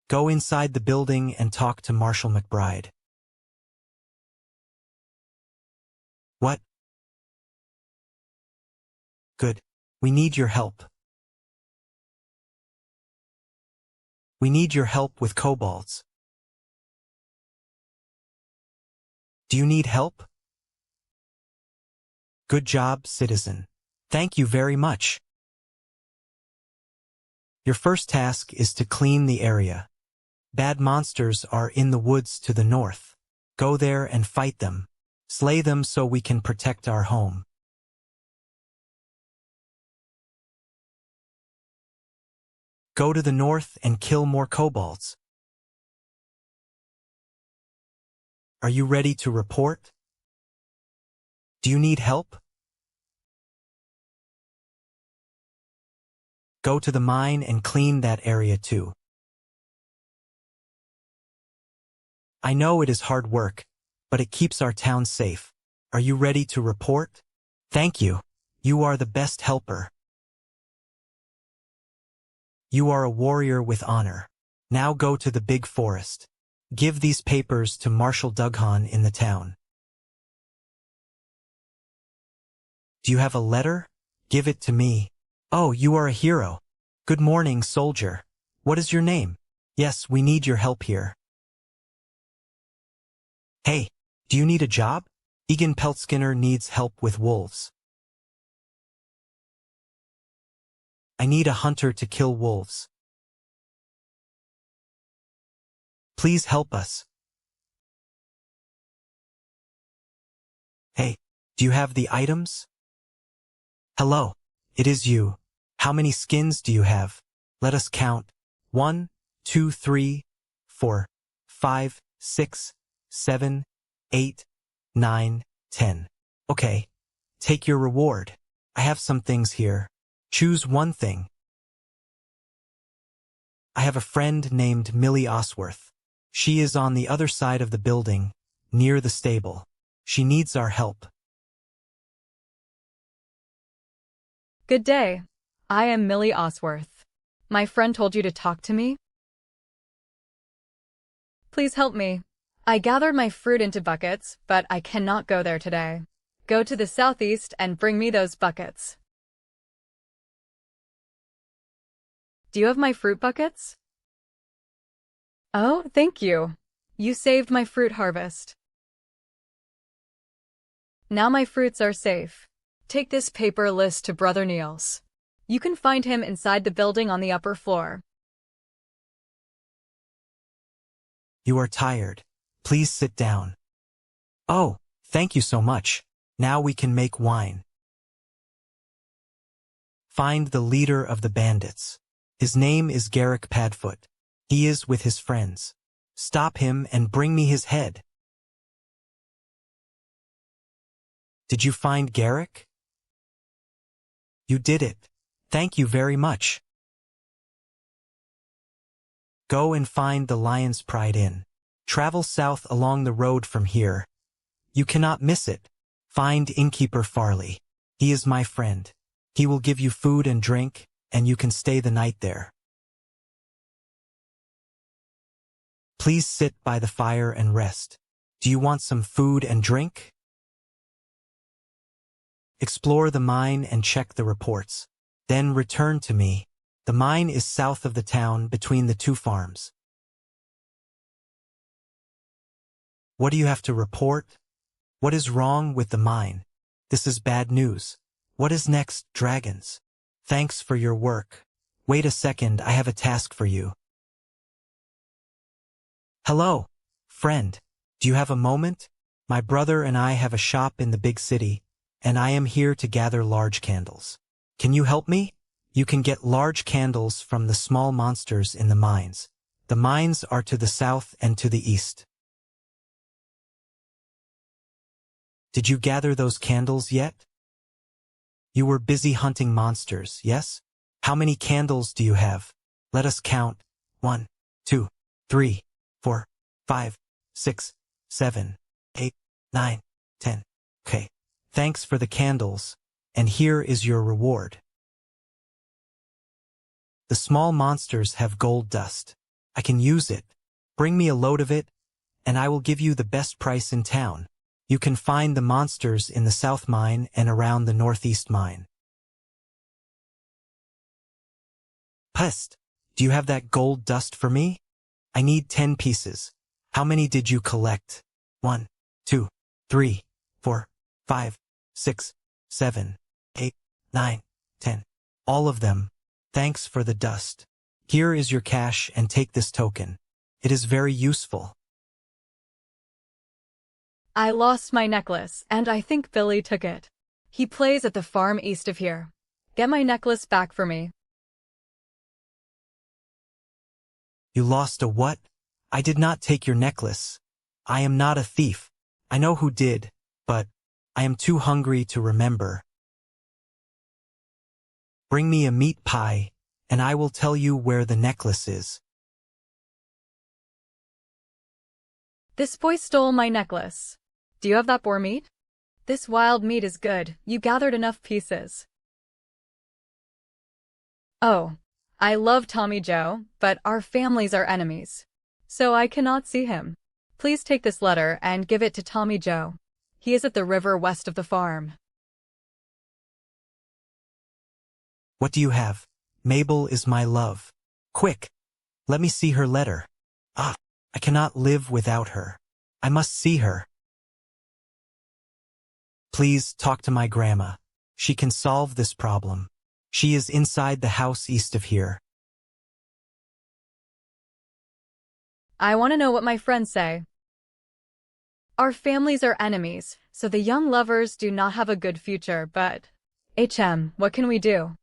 Go inside the building and talk to Marshall McBride. What? Good. We need your help. We need your help with kobolds. Do you need help? Good job, citizen. Thank you very much. Your first task is to clean the area. Bad monsters are in the woods to the north. Go there and fight them. Slay them so we can protect our home. Go to the north and kill more kobolds. Are you ready to report? Do you need help? Go to the mine and clean that area too. I know it is hard work, but it keeps our town safe. Are you ready to report? Thank you. You are the best helper. You are a warrior with honor. Now go to the big forest. Give these papers to Marshal Dughan in the town. Do you have a letter? Give it to me. Oh, you are a hero. Good morning, soldier. What is your name? Yes, we need your help here. Hey, do you need a job? Egan Peltskinner needs help with wolves. I need a hunter to kill wolves. Please help us. Hey, do you have the items? Hello, it is you. How many skins do you have? Let us count. 1, 2, 3, 4, 5, 6, 7, 8, 9, 10. Okay, take your reward. I have some things here. Choose one thing. I have a friend named Millie Osworth. She is on the other side of the building, near the stable. She needs our help. Good day. I am Millie Osworth. My friend told you to talk to me? Please help me. I gathered my fruit into buckets, but I cannot go there today. Go to the southeast and bring me those buckets. Do you have my fruit buckets? Oh, thank you. You saved my fruit harvest. Now my fruits are safe. Take this paper list to Brother Niels. You can find him inside the building on the upper floor. You are tired. Please sit down. Oh, thank you so much. Now we can make wine. Find the leader of the bandits. His name is Garrick Padfoot. He is with his friends. Stop him and bring me his head. Did you find Garrick? You did it. Thank you very much. Go and find the Lion's Pride Inn. Travel south along the road from here. You cannot miss it. Find innkeeper Farley. He is my friend. He will give you food and drink, and you can stay the night there. Please sit by the fire and rest. Do you want some food and drink? Explore the mine and check the reports. Then return to me. The mine is south of the town between the two farms. What do you have to report? What is wrong with the mine? This is bad news. What is next, dragons? Thanks for your work. Wait a second, I have a task for you. Hello, friend. Do you have a moment? My brother and I have a shop in the big city, and I am here to gather large candles. Can you help me? You can get large candles from the small monsters in the mines. The mines are to the south and to the east. Did you gather those candles yet? You were busy hunting monsters, yes? How many candles do you have? Let us count. 1, 2, 3, 4, 5, 6, 7, 8, 9, 10. Okay. Thanks for the candles, and here is your reward. The small monsters have gold dust. I can use it. Bring me a load of it, and I will give you the best price in town. You can find the monsters in the south mine and around the northeast mine. Pest, do you have that gold dust for me? I need 10 pieces. How many did you collect? 1, 2, 3, 4, 5, 6, 7, 8, 9, 10. All of them. Thanks for the dust. Here is your cash and take this token. It is very useful. I lost my necklace, and I think Billy took it. He plays at the farm east of here. Get my necklace back for me. You lost a what? I did not take your necklace. I am not a thief. I know who did, but I am too hungry to remember. Bring me a meat pie, and I will tell you where the necklace is. This boy stole my necklace. Do you have that boar meat? This wild meat is good. You gathered enough pieces. Oh, I love Tommy Joe, but our families are enemies. So I cannot see him. Please take this letter and give it to Tommy Joe. He is at the river west of the farm. What do you have? Mabel is my love. Quick, let me see her letter. Ah, I cannot live without her. I must see her. Please talk to my grandma. She can solve this problem. She is inside the house east of here. I want to know what my friends say. Our families are enemies, so the young lovers do not have a good future, but what can we do?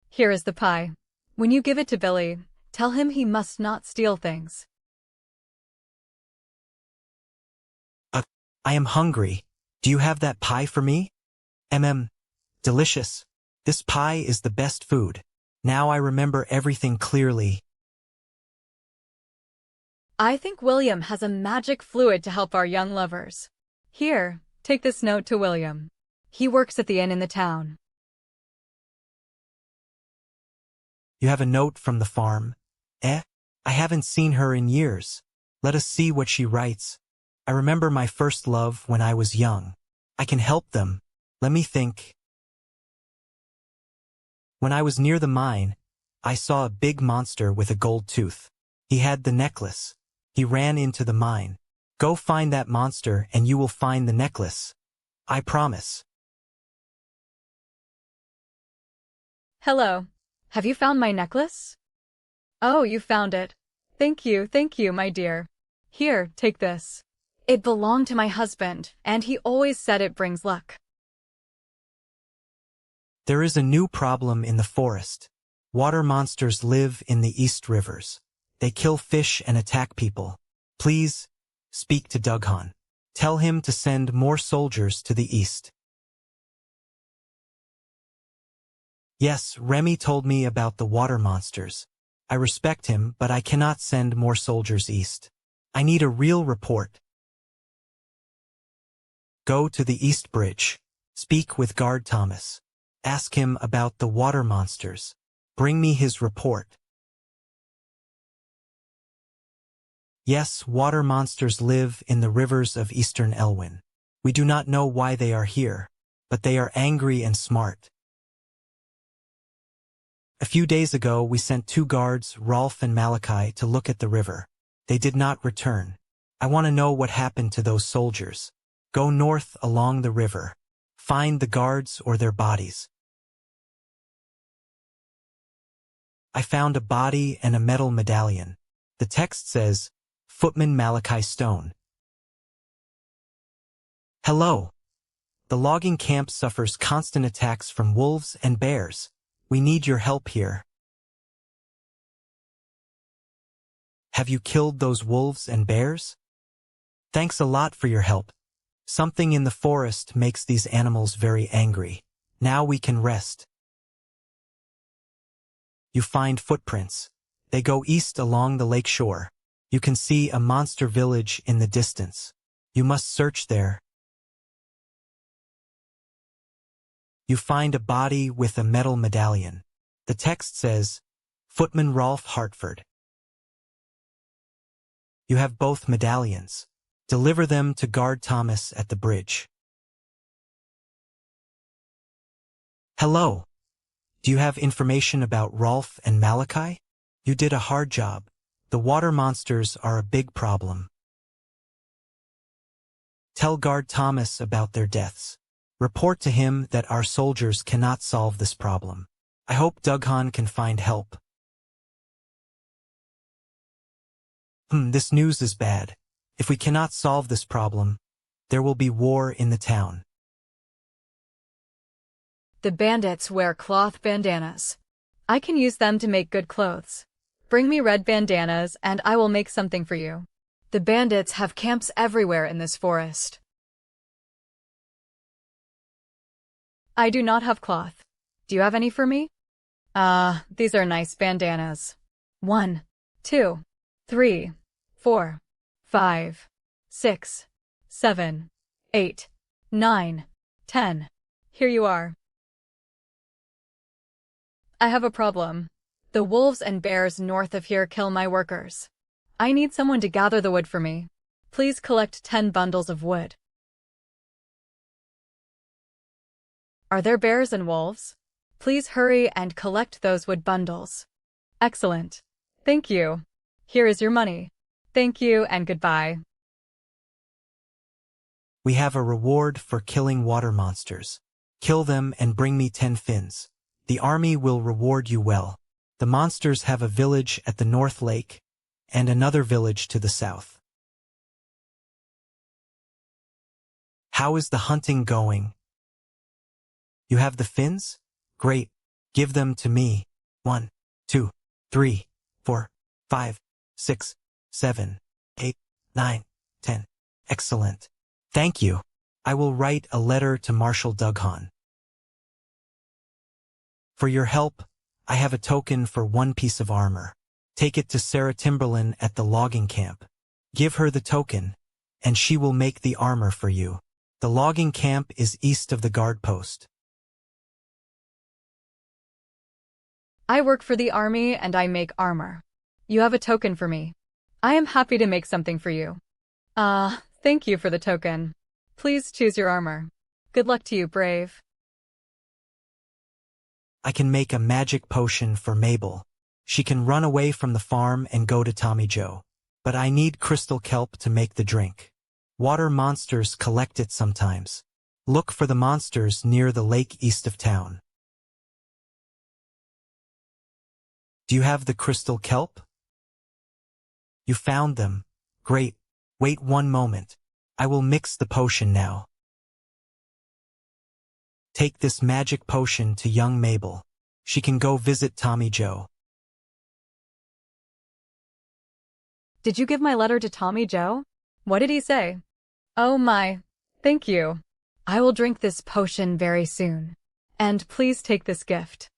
Here is the pie. When you give it to Billy, tell him he must not steal things. I am hungry. Do you have that pie for me? Delicious. This pie is the best food. Now I remember everything clearly. I think William has a magic fluid to help our young lovers. Here, take this note to William. He works at the inn in the town. You have a note from the farm? I haven't seen her in years. Let us see what she writes. I remember my first love when I was young. I can help them. Let me think. When I was near the mine, I saw a big monster with a gold tooth. He had the necklace. He ran into the mine. Go find that monster and you will find the necklace. I promise. Hello. Have you found my necklace? Oh, you found it. Thank you, my dear. Here, take this. It belonged to my husband, and he always said it brings luck. There is a new problem in the forest. Water monsters live in the east rivers. They kill fish and attack people. Please, speak to Dughan. Tell him to send more soldiers to the east. Yes, Remy told me about the water monsters. I respect him, but I cannot send more soldiers east. I need a real report. Go to the East Bridge. Speak with Guard Thomas. Ask him about the water monsters. Bring me his report. Yes, water monsters live in the rivers of eastern Elwyn. We do not know why they are here, but they are angry and smart. A few days ago, we sent 2 guards, Rolf and Malachi, to look at the river. They did not return. I want to know what happened to those soldiers. Go north along the river. Find the guards or their bodies. I found a body and a metal medallion. The text says, Footman Malachi Stone. Hello. The logging camp suffers constant attacks from wolves and bears. We need your help here. Have you killed those wolves and bears? Thanks a lot for your help. Something in the forest makes these animals very angry. Now we can rest. You find footprints. They go east along the lake shore. You can see a monster village in the distance. You must search there. You find a body with a metal medallion. The text says, Footman Rolf Hartford. You have both medallions. Deliver them to Guard Thomas at the bridge. Hello. Do you have information about Rolf and Malachi? You did a hard job. The water monsters are a big problem. Tell Guard Thomas about their deaths. Report to him that our soldiers cannot solve this problem. I hope Dughan can find help. This news is bad. If we cannot solve this problem, there will be war in the town. The bandits wear cloth bandanas. I can use them to make good clothes. Bring me red bandanas and I will make something for you. The bandits have camps everywhere in this forest. I do not have cloth. Do you have any for me? These are nice bandanas. 1, 2, 3, 4, 5, 6, 7, 8, 9, 10. Here you are. I have a problem. The wolves and bears north of here kill my workers. I need someone to gather the wood for me. Please collect 10 bundles of wood. Are there bears and wolves? Please hurry and collect those wood bundles. Excellent. Thank you. Here is your money. Thank you and goodbye. We have a reward for killing water monsters. Kill them and bring me 10 fins. The army will reward you well. The monsters have a village at the North Lake and another village to the south. How is the hunting going? You have the fins? Great. Give them to me. 1, 2, 3, 4, 5, 6, 7, 8, 9, 10. Excellent. Thank you. I will write a letter to Marshal Dughan. For your help, I have a token for 1 piece of armor. Take it to Sarah Timberlin at the logging camp. Give her the token, and she will make the armor for you. The logging camp is east of the guard post. I work for the army and I make armor. You have a token for me. I am happy to make something for you. Thank you for the token. Please choose your armor. Good luck to you, brave. I can make a magic potion for Mabel. She can run away from the farm and go to Tommy Joe. But I need crystal kelp to make the drink. Water monsters collect it sometimes. Look for the monsters near the lake east of town. Do you have the crystal kelp? You found them. Great. Wait 1 moment. I will mix the potion now. Take this magic potion to young Mabel. She can go visit Tommy Joe. Did you give my letter to Tommy Joe? What did he say? Oh my. Thank you. I will drink this potion very soon. And please take this gift.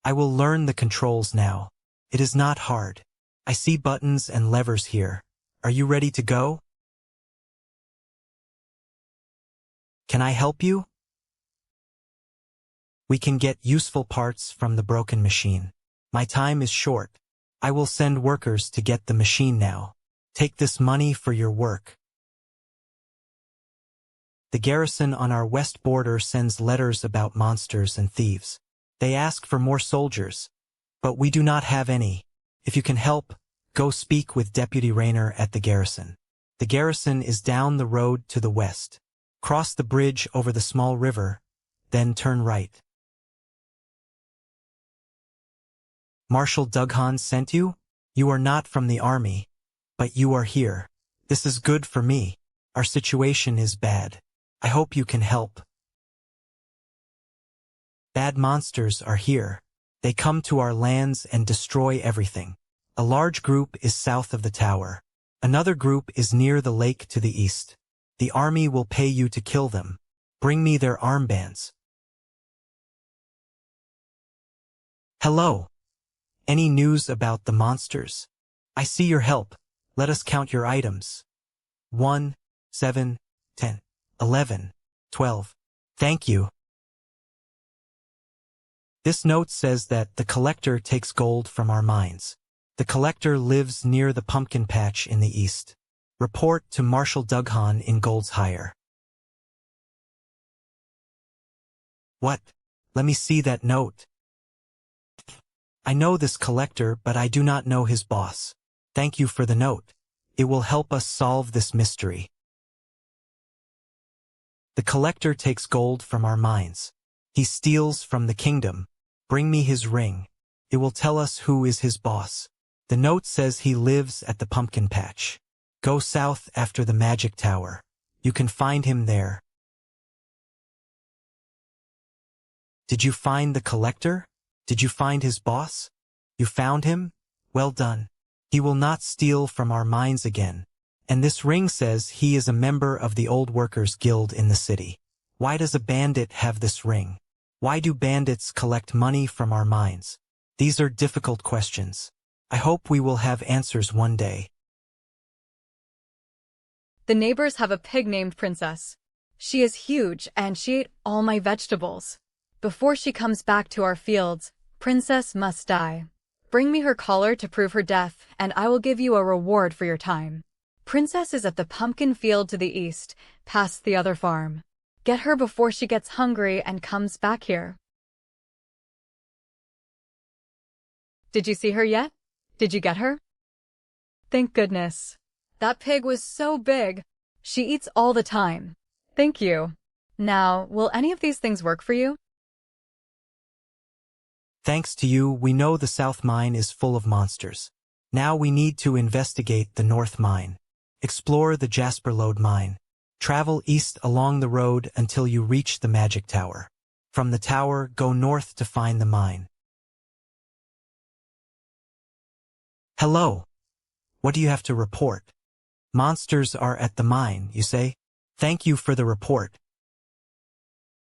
I will learn the controls now. It is not hard. I see buttons and levers here. Are you ready to go? Can I help you? We can get useful parts from the broken machine. My time is short. I will send workers to get the machine now. Take this money for your work. The garrison on our west border sends letters about monsters and thieves. They ask for more soldiers, but we do not have any. If you can help, go speak with Deputy Rayner at the garrison. The garrison is down the road to the west. Cross the bridge over the small river, then turn right. Marshal Dughan sent you? You are not from the army, but you are here. This is good for me. Our situation is bad. I hope you can help. Bad monsters are here. They come to our lands and destroy everything. A large group is south of the tower. Another group is near the lake to the east. The army will pay you to kill them. Bring me their armbands. Hello. Any news about the monsters? I see your help. Let us count your items. 1, 7, 10, 11, 12. Thank you. This note says that the collector takes gold from our mines. The collector lives near the pumpkin patch in the east. Report to Marshal Dughan in Gold's Hire. What? Let me see that note. I know this collector, but I do not know his boss. Thank you for the note. It will help us solve this mystery. The collector takes gold from our mines. He steals from the kingdom. Bring me his ring. It will tell us who is his boss. The note says he lives at the pumpkin patch. Go south after the magic tower. You can find him there. Did you find the collector? Did you find his boss? You found him? Well done. He will not steal from our mines again. And this ring says he is a member of the Old Workers Guild in the city. Why does a bandit have this ring? Why do bandits collect money from our mines? These are difficult questions. I hope we will have answers one day. The neighbors have a pig named Princess. She is huge and she ate all my vegetables. Before she comes back to our fields, Princess must die. Bring me her collar to prove her death, and I will give you a reward for your time. Princess is at the pumpkin field to the east, past the other farm. Get her before she gets hungry and comes back here. Did you see her yet? Did you get her? Thank goodness. That pig was so big. She eats all the time. Thank you. Now, will any of these things work for you? Thanks to you, we know the South Mine is full of monsters. Now we need to investigate the North Mine. Explore the Jasper Lode Mine. Travel east along the road until you reach the Magic Tower. From the tower, go north to find the mine. Hello. What do you have to report? Monsters are at the mine, you say? Thank you for the report.